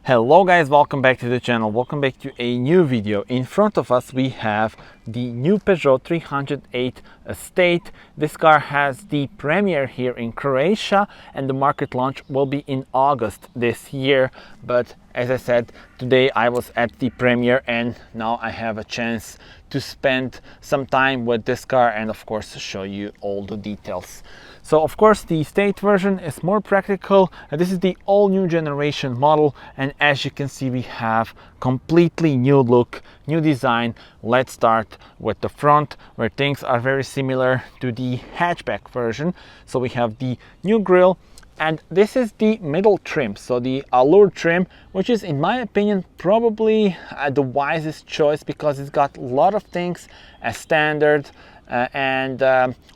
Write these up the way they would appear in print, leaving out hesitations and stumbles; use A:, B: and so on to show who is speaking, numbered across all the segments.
A: Hello guys, welcome back to the channel, welcome back to a new video. In front of us we have the new Peugeot 308 Estate. This car has the premiere here in Croatia and the market launch will be in August this year. But as I said, today I was at the premiere and now I have a chance to spend some time with this car and of course show you all the details. So of course the Estate version is more practical. This is the all new generation model and as you can see we have completely new look, new design. Let's start with the front where things are very similar to the hatchback version. So we have the new grille and this is the middle trim, so the Allure trim, which is in my opinion probably the wisest choice because it's got a lot of things as standard.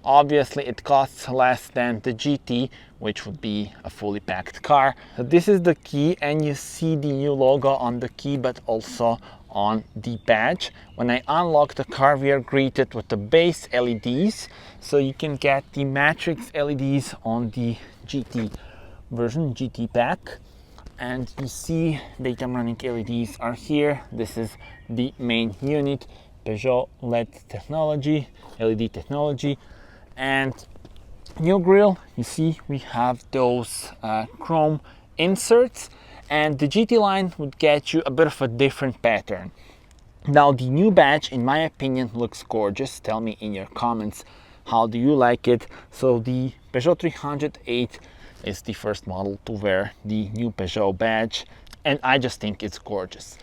A: Obviously it costs less than the GT, which would be a fully packed car. So this is the key and you see the new logo on the key but also on the badge. When I unlock the car we are greeted with the base LEDs, so you can get the matrix LEDs on the GT version, GT pack. And you see daytime running LEDs are here. This is the main unit, Peugeot LED technology, LED technology. And new grille, you see we have those chrome inserts and the GT line would get you a bit of a different pattern. Now the new badge in my opinion looks gorgeous. Tell me in your comments how do you like it. So the Peugeot 308 is the first model to wear the new Peugeot badge and I just think it's gorgeous.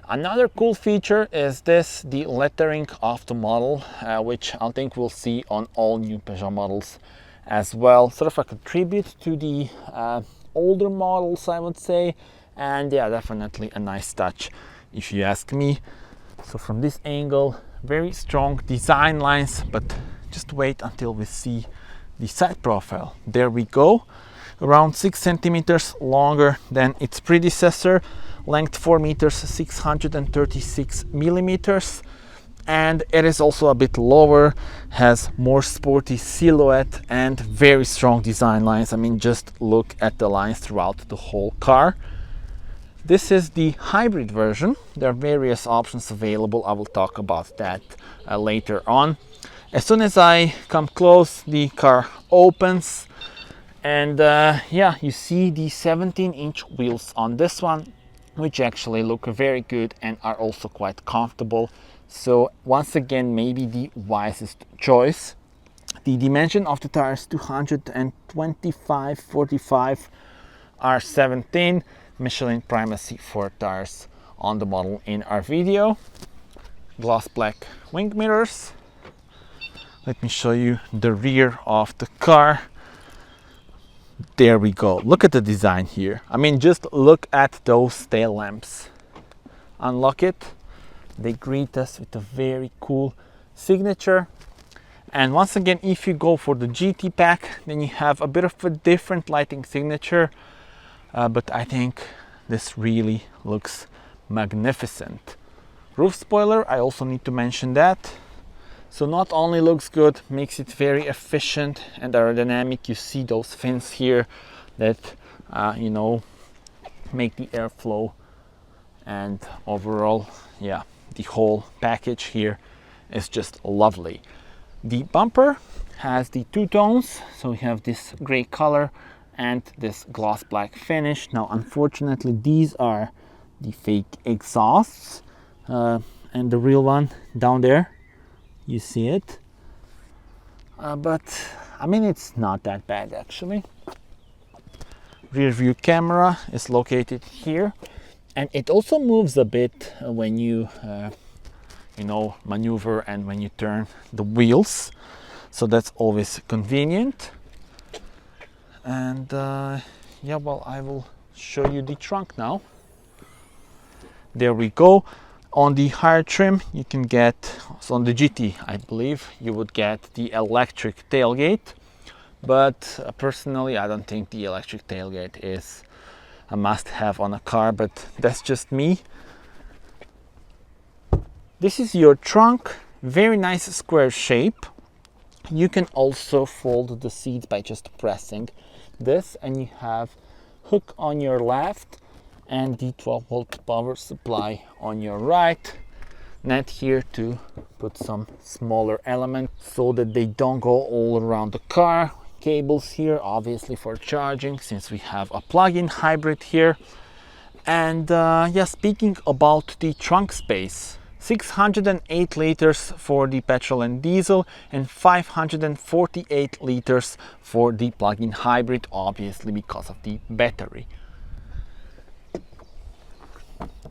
A: Another cool feature is this, the lettering of the model, which I think we'll see on all new Peugeot models as well. Sort of like a tribute to the older models, I would say. And yeah, definitely a nice touch if you ask me. So from this angle, very strong design lines, but just wait until we see the side profile. There we go. Around 6 centimeters longer than its predecessor. Length 4 meters, 636 millimeters, and it is also a bit lower, has more sporty silhouette and very strong design lines. I mean, just look at the lines throughout the whole car. This is the hybrid version. There are various options available. I will talk about that later on. As soon as I come close, the car opens and yeah, you see the 17-inch wheels on this one, which actually look very good and are also quite comfortable. So once again, maybe the wisest choice. The dimension of the tires 225/45 R17, Michelin Primacy 4 tires on the model in our video. Gloss black wing mirrors. Let me show you the rear of the car. There we go. Look at the design here. I mean, just look at those tail lamps. Unlock it. They greet us with a very cool signature. And once again, if you go for the GT pack, then you have a bit of a different lighting signature. But I think this really looks magnificent. Roof spoiler, I also need to mention that. So not only looks good, makes it very efficient and aerodynamic. You see those fins here that, you know, make the airflow, and overall, yeah, the whole package here is just lovely. The bumper has the two tones, so we have this gray color and this gloss black finish. Now, unfortunately, these are the fake exhausts, and the real one down there. You see it, but I mean it's not that bad actually. Rear view camera is located here and it also moves a bit when you you know, maneuver and when you turn the wheels, so that's always convenient. And yeah, well, I will show you the trunk now. There we go. On the higher trim, you can get, so on the GT, I believe, you would get the electric tailgate. But personally, I don't think the electric tailgate is a must-have on a car, but that's just me. This is your trunk, very nice square shape. You can also fold the seats by just pressing this, and you have hook on your left and the 12-volt power supply on your right. Net here to put some smaller elements so that they don't go all around the car. Cables here, obviously for charging, since we have a plug-in hybrid here. And yeah, speaking about the trunk space, 608 liters for the petrol and diesel and 548 liters for the plug-in hybrid, obviously because of the battery.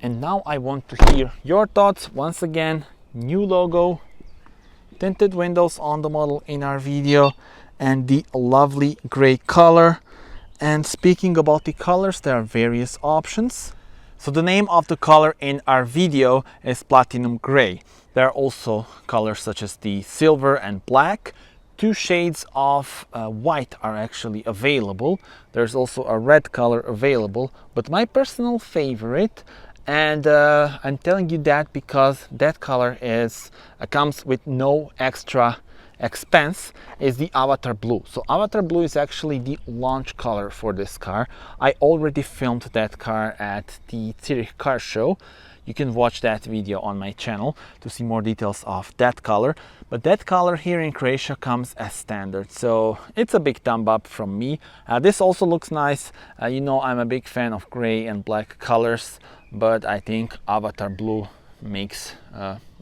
A: And now I want to hear your thoughts. Once again, new logo, tinted windows on the model in our video, and the lovely gray color. And speaking about the colors, there are various options. So the name of the color in our video is platinum gray. There are also colors such as the silver and black. 2 shades of white are actually available. There's also a red color available, but my personal favorite, and I'm telling you that because that color comes with no extra expense, is the Avatar Blue. So Avatar Blue is actually the launch color for this car. I already filmed that car at the Zurich car show. You can watch that video on my channel to see more details of that color. But that color here in Croatia comes as standard, so it's a big thumb up from me. This also looks nice. You know, I'm a big fan of gray and black colors, but I think Avatar Blue makes,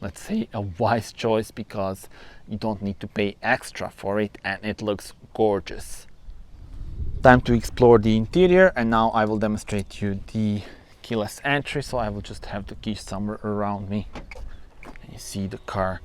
A: let's say, a wise choice because you don't need to pay extra for it and it looks gorgeous. Time to explore the interior, and now I will demonstrate you the keyless entry. So I will just have the key somewhere around me. And you see the car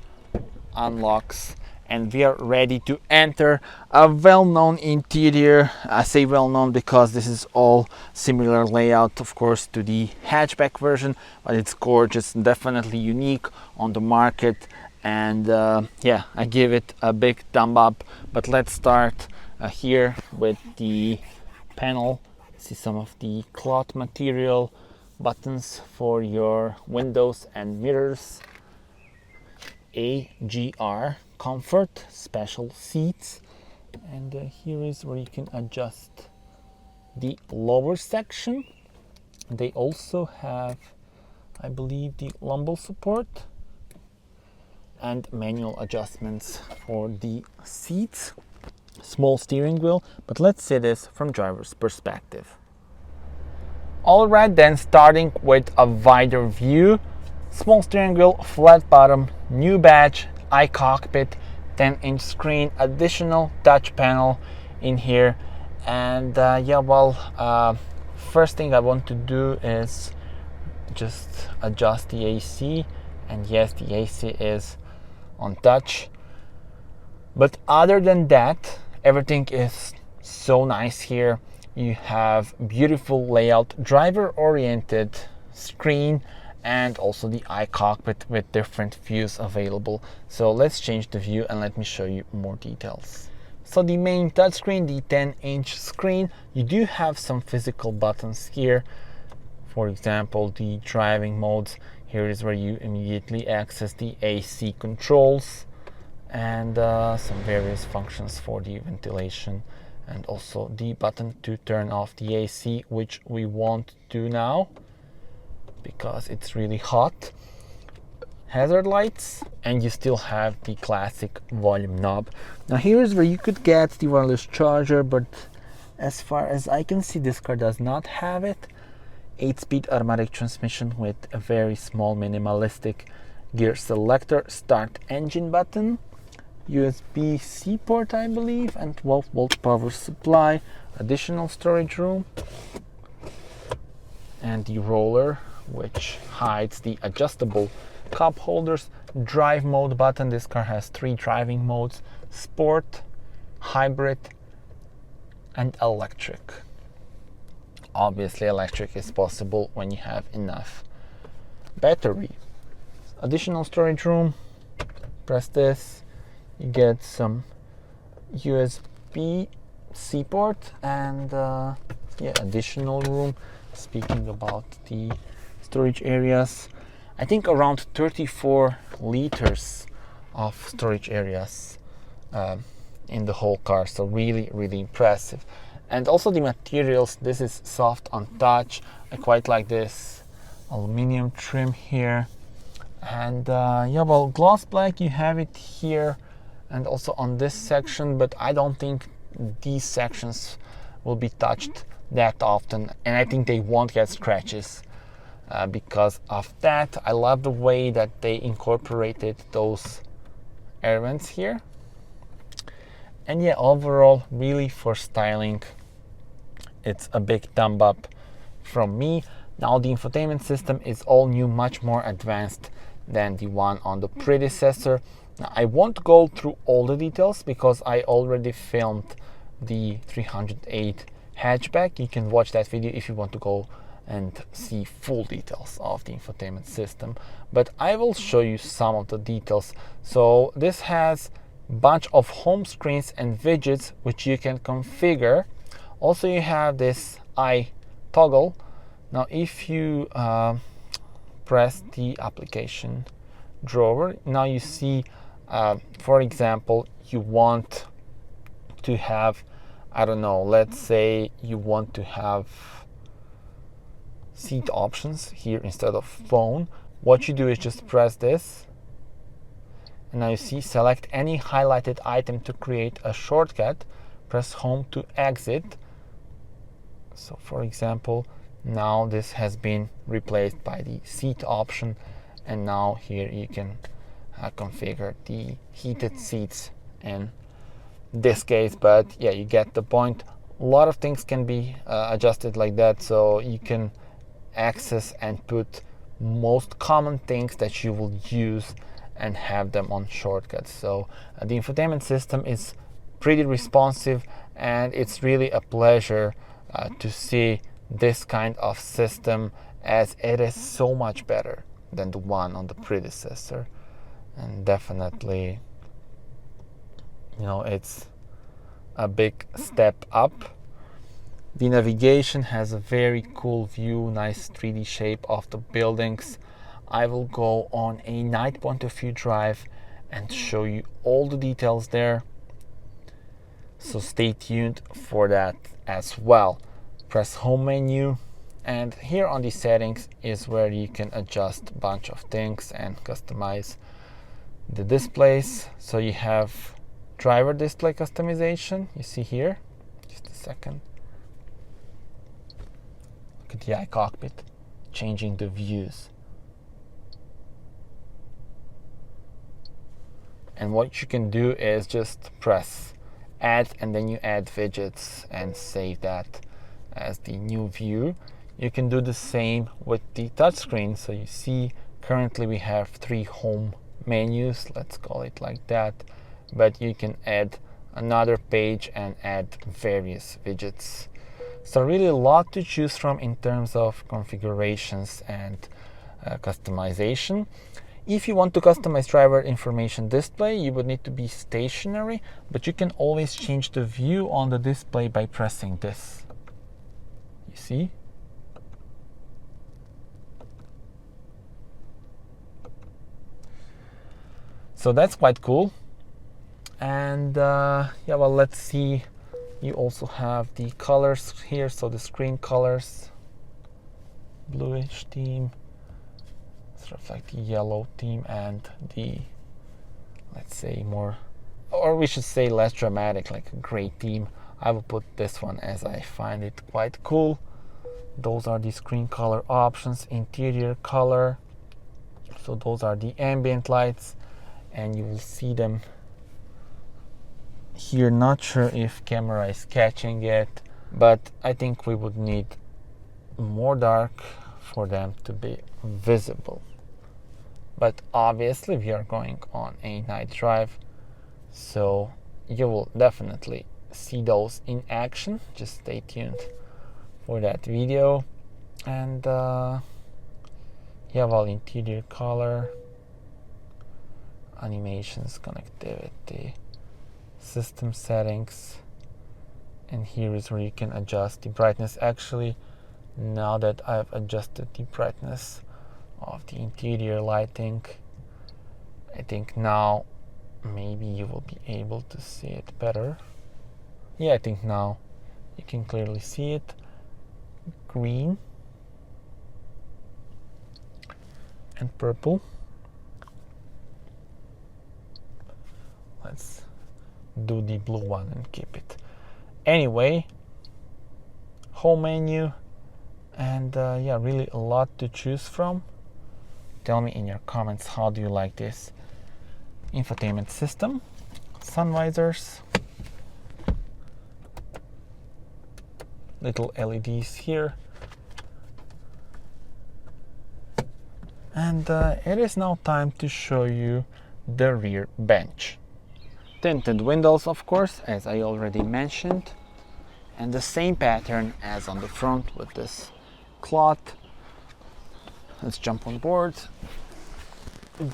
A: unlocks and we are ready to enter a well-known interior. I say well-known because this is all similar layout, of course, to the hatchback version, but it's gorgeous and definitely unique on the market. And yeah, I give it a big thumb up. But let's start here with the panel. See some of the cloth material, buttons for your windows and mirrors, AGR comfort, special seats, and here is where you can adjust the lower section. They also have, I believe, the lumbar support and manual adjustments for the seats. Small steering wheel, but let's see this from driver's perspective. Alright, then starting with a wider view. Small steering wheel, flat bottom, new badge, i-cockpit, 10-inch screen, additional touch panel in here. And yeah, well, first thing I want to do is just adjust the AC, and yes, the AC is on touch. But other than that, everything is so nice here. You have beautiful layout, driver oriented screen, and also the i-cockpit with different views available. So let's change the view and let me show you more details. So the main touchscreen, the 10-inch screen, you do have some physical buttons here. For example, the driving modes. Here is where you immediately access the AC controls, and some various functions for the ventilation, and also the button to turn off the AC, which we won't do now because it's really hot. Hazard lights, and you still have the classic volume knob. Now here's where you could get the wireless charger, but as far as I can see, this car does not have it. 8-speed automatic transmission with a very small minimalistic gear selector, start engine button, USB-C port I believe, and 12-volt power supply, additional storage room, and the roller which hides the adjustable cup holders. Drive mode button. This car has 3 driving modes: sport, hybrid, and electric. Obviously electric is possible when you have enough battery. Additional storage room, press this, you get some USB-C port, and yeah, additional room. Speaking about the storage areas, I think around 34 liters of storage areas in the whole car, so really impressive. And also the materials, this is soft on touch. I quite like this aluminum trim here. And yeah, well, gloss black, you have it here and also on this section, but I don't think these sections will be touched that often, and I think they won't get scratches because of that. I love the way that they incorporated those air vents here. And yeah, overall, really for styling, it's a big thumb up from me. Now the infotainment system is all new, much more advanced than the one on the predecessor. Now, I won't go through all the details because I already filmed the 308 hatchback. You can watch that video if you want to go and see full details of the infotainment system, but I will show you some of the details. So this has a bunch of home screens and widgets which you can configure. Also, you have this toggle. Now if you press the application drawer, now you see for example, you want to have, I don't know, let's say you want to have seat options here instead of phone. What you do is just press this, and now you see select any highlighted item to create a shortcut. Press home to exit. So for example, now this has been replaced by the seat option, and now here you can configure the heated seats in this case. But yeah, you get the point. A lot of things can be adjusted like that, so you can access and put most common things that you will use and have them on shortcuts. So the infotainment system is pretty responsive, and it's really a pleasure to see this kind of system, as it is so much better than the one on the predecessor. And definitely, you know, it's a big step up. The navigation has a very cool view, nice 3D shape of the buildings. I will go on a night point of view drive and show you all the details there, so stay tuned for that as well. Press home menu, and here on the settings is where you can adjust a bunch of things and customize the displays. So you have driver display customization, you see here, just a second. Look at the i-cockpit, changing the views. And what you can do is just press add, and then you add widgets and save that as the new view. You can do the same with the touchscreen. So you see currently we have 3 home menus, let's call it like that, but you can add another page and add various widgets. So really a lot to choose from in terms of configurations and customization. If you want to customize driver information display, you would need to be stationary, but you can always change the view on the display by pressing this. You see? So that's quite cool. And yeah, well, let's see. You also have the colors here, so the screen colors, bluish theme, sort of like the yellow theme, and the, let's say, more, or we should say less dramatic, like a gray theme. I will put this one as I find it quite cool. Those are the screen color options. Interior color, so those are the ambient lights, and you will see them here. Not sure if camera is catching it, but I think we would need more dark for them to be visible. But obviously we are going on a night drive, so you will definitely see those in action. Just stay tuned for that video. And yeah, well, interior color, animations, connectivity, system settings, and here is where you can adjust the brightness. Actually, now that I've adjusted the brightness of the interior lighting, I think now maybe you will be able to see it better. Yeah, I think now You can clearly see it. Green and purple. Let's do the blue one and keep it. Anyway, home menu, and yeah, really a lot to choose from. Tell me in your comments, how do you like this infotainment system? Sun visors, little LEDs here, and it is now time to show you the rear bench. Tinted windows, of course, as I already mentioned, and the same pattern as on the front with this cloth. Let's jump on board.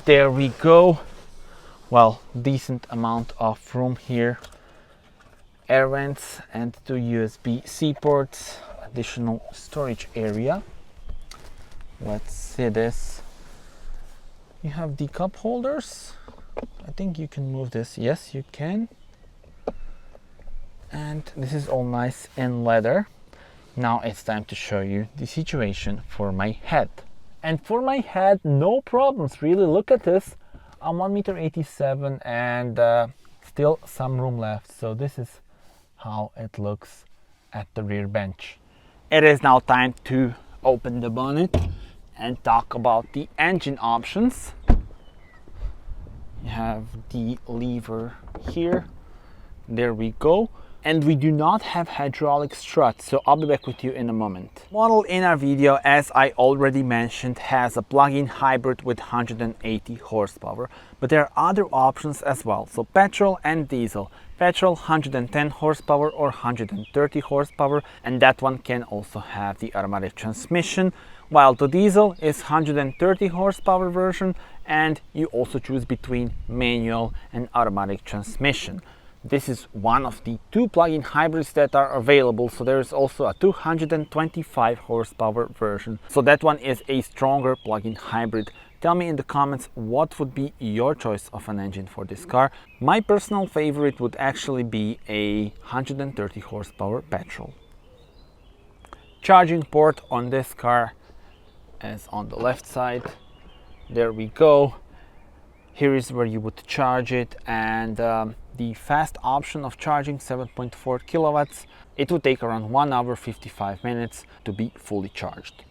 A: There we go. Well, decent amount of room here. Air vents and 2 USB-C ports, additional storage area. Let's see this. You have the cup holders. I think you can move this. Yes, you can. And this is all nice in leather. Now it's time to show you the situation for my head. And for my head, no problems really. Look at this. I'm 1.87 m and still some room left. So this is how it looks at the rear bench. It is now time to open the bonnet and talk about the engine options. You have the lever here. There we go. And we do not have hydraulic struts, so I'll be back with you in a moment. Model in our video, as I already mentioned, has a plug-in hybrid with 180 horsepower, but there are other options as well. So petrol and diesel. Petrol 110 horsepower or 130 horsepower, and that one can also have the automatic transmission, while the diesel is 130 horsepower version, and you also choose between manual and automatic transmission. This is one of the 2 plug-in hybrids that are available, so there is also a 225 horsepower version. So that one is a stronger plug-in hybrid. Tell me in the comments what would be your choice of an engine for this car. My personal favorite would actually be a 130 horsepower petrol. Charging port on this car is on the left side. There we go. Here is where you would charge it, and the fast option of charging 7.4 kilowatts. It would take around 1 hour 55 minutes to be fully charged.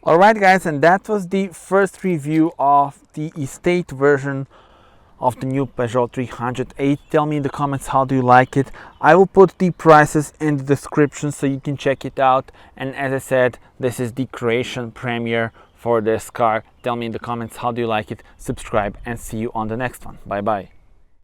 A: Alright guys, and that was the first review of the estate version of the new Peugeot 308. Tell me in the comments, how do you like it? I will put the prices in the description so you can check it out. And as I said, this is the Croatian premiere for this car. Tell me in the comments, how do you like it? Subscribe and see you on the next one. Bye bye.